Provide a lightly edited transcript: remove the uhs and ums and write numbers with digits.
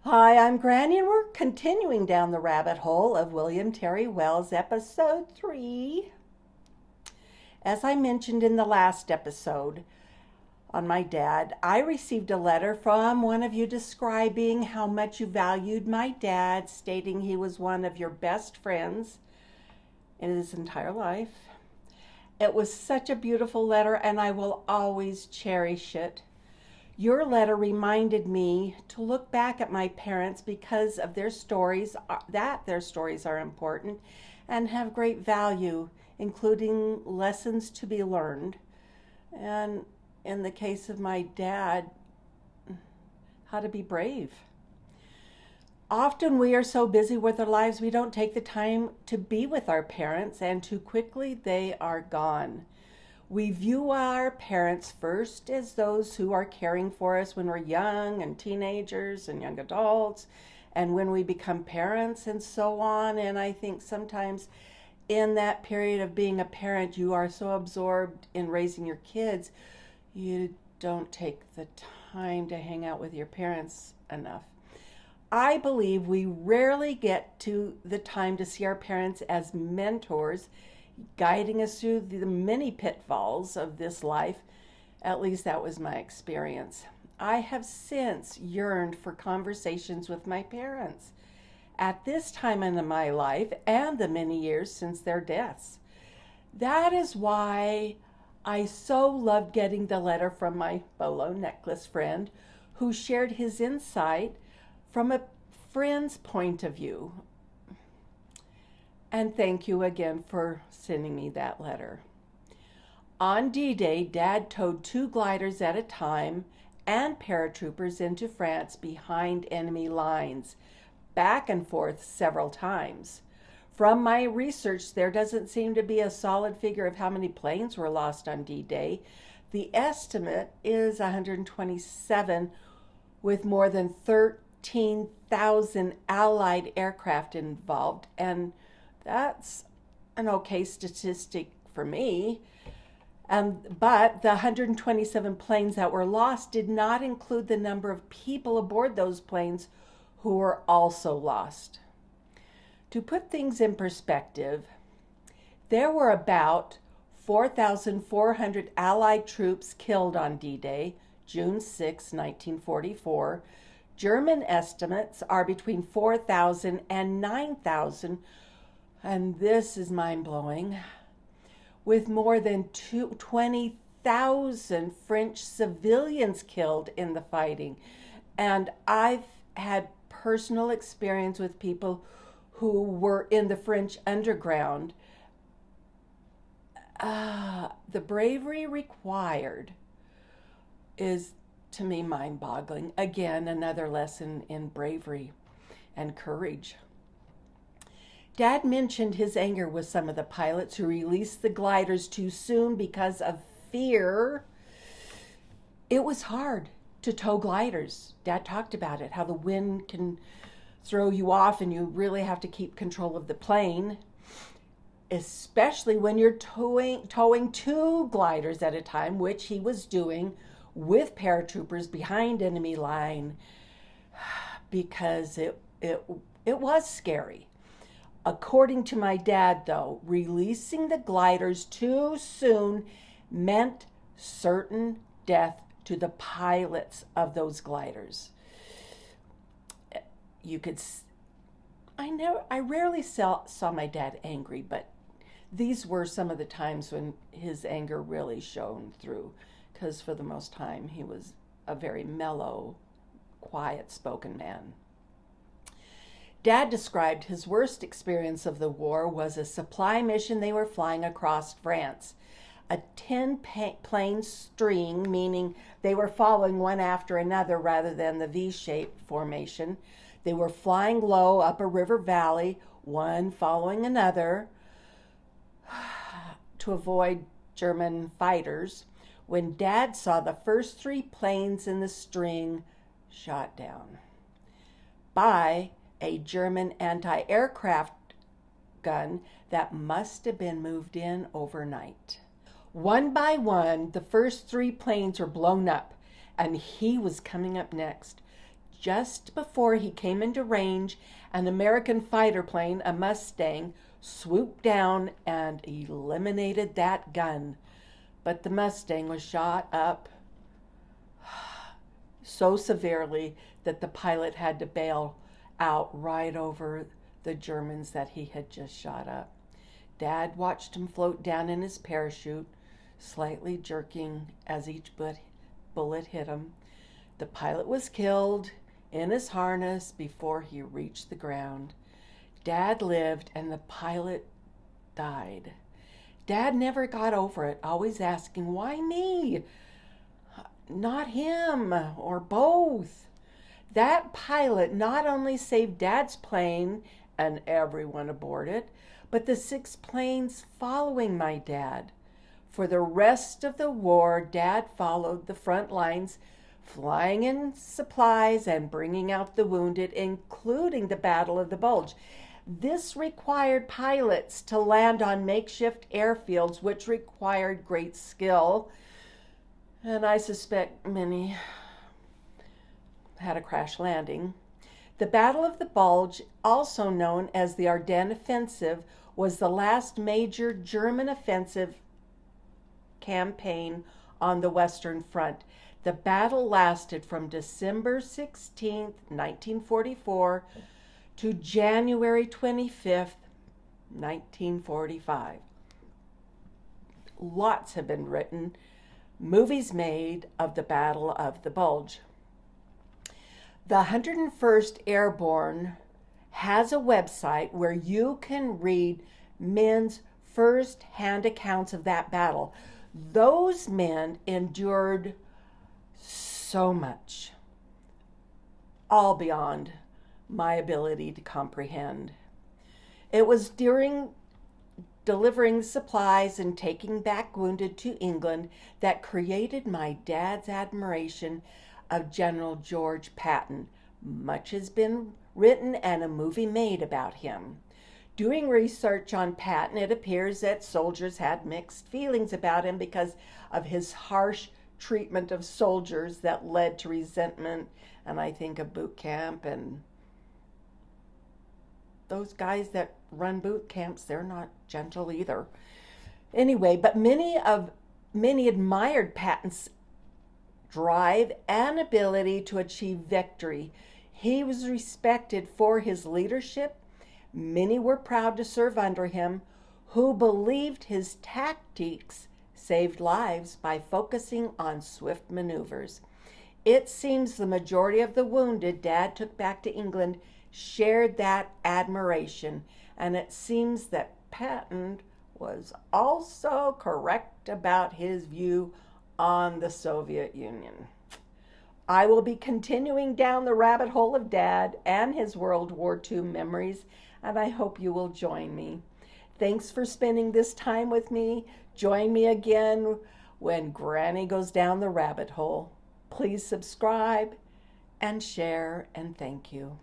Hi, I'm Granny, and we're continuing down the rabbit hole of William Terry Wells, episode 3. As I mentioned in the last episode on my dad, I received a letter from one of you describing how much you valued my dad, stating he was one of your best friends in his entire life. It was such a beautiful letter, and I will always cherish it. Your letter reminded me to look back at my parents because of their stories, that their stories are important and have great value, including lessons to be learned. And in the case of my dad, how to be brave. Often we are so busy with our lives, we don't take the time to be with our parents, and too quickly they are gone. We view our parents first as those who are caring for us when we're young and teenagers and young adults, and when we become parents and so on. And I think sometimes in that period of being a parent, you are so absorbed in raising your kids, you don't take the time to hang out with your parents enough. I believe we rarely get to the time to see our parents as mentors, guiding us through the many pitfalls of this life. At least that was my experience. I have since yearned for conversations with my parents at this time in my life and the many years since their deaths. That is why I so loved getting the letter from my bolo necklace friend who shared his insight from a friend's point of view. And thank you again for sending me that letter. On D-Day, Dad towed 2 gliders at a time and paratroopers into France behind enemy lines, back and forth several times. From my research, there doesn't seem to be a solid figure of how many planes were lost on D-Day. The estimate is 127, with more than 13,000 Allied aircraft involved, and that's an okay statistic for me. But the 127 planes that were lost did not include the number of people aboard those planes who were also lost. To put things in perspective, there were about 4,400 Allied troops killed on D-Day, June 6, 1944. German estimates are between 4,000 and 9,000, and this is mind-blowing, with more than 20,000 French civilians killed in the fighting. And I've had personal experience with people who were in the French underground. The bravery required is, to me, mind-boggling. Again, another lesson in bravery and courage. Dad mentioned his anger with some of the pilots who released the gliders too soon because of fear. It was hard to tow gliders. Dad talked about it, how the wind can throw you off and you really have to keep control of the plane, especially when you're towing 2 gliders at a time, which he was doing with paratroopers behind enemy line, because it was scary. According to my dad, though, releasing the gliders too soon meant certain death to the pilots of those gliders. I rarely saw my dad angry, but these were some of the times when his anger really shone through, because for the most time he was a very mellow, quiet-spoken man. Dad described his worst experience of the war was a supply mission they were flying across France. A 10-plane string, meaning they were following one after another rather than the V-shaped formation. They were flying low up a river valley, one following another, to avoid German fighters, when Dad saw the first 3 planes in the string shot down by a German anti-aircraft gun that must have been moved in overnight. One by one, the first 3 planes were blown up, and he was coming up next. just before he came into range, an American fighter plane, a Mustang, swooped down and eliminated that gun. But the Mustang was shot up so severely that the pilot had to bail out right over the Germans that he had just shot up. Dad watched him float down in his parachute, slightly jerking as each bullet hit him. The pilot was killed in his harness before he reached the ground. Dad lived and the pilot died. Dad never got over it, always asking, "Why me? Not him, or both." That pilot not only saved Dad's plane and everyone aboard it, but the 6 planes following my dad. For the rest of the war, Dad followed the front lines, flying in supplies and bringing out the wounded, including the Battle of the Bulge. This required pilots to land on makeshift airfields, which required great skill, and I suspect many had a crash landing. The Battle of the Bulge, also known as the Ardennes Offensive, was the last major German offensive campaign on the Western Front. The battle lasted from December 16, 1944 to January 25th, 1945. Lots have been written, movies made of the Battle of the Bulge. The 101st Airborne has a website where you can read men's first-hand accounts of that battle. Those men endured so much, all beyond my ability to comprehend. It was during delivering supplies and taking back wounded to England that created my dad's admiration of General George Patton. Much has been written and a movie made about him. Doing research on Patton, it appears that soldiers had mixed feelings about him because of his harsh treatment of soldiers that led to resentment, and I think of boot camp, and those guys that run boot camps, they're not gentle either. Anyway, but many admired Patton's drive and ability to achieve victory. He was respected for his leadership. Many were proud to serve under him, who believed his tactics saved lives by focusing on swift maneuvers. It seems the majority of the wounded Dad took back to England shared that admiration, and it seems that Patton was also correct about his view on the Soviet Union. I will be continuing down the rabbit hole of Dad and his World War II memories, and I hope you will join me. Thanks for spending this time with me. Join me again when Granny goes down the rabbit hole. Please subscribe and share, and thank you.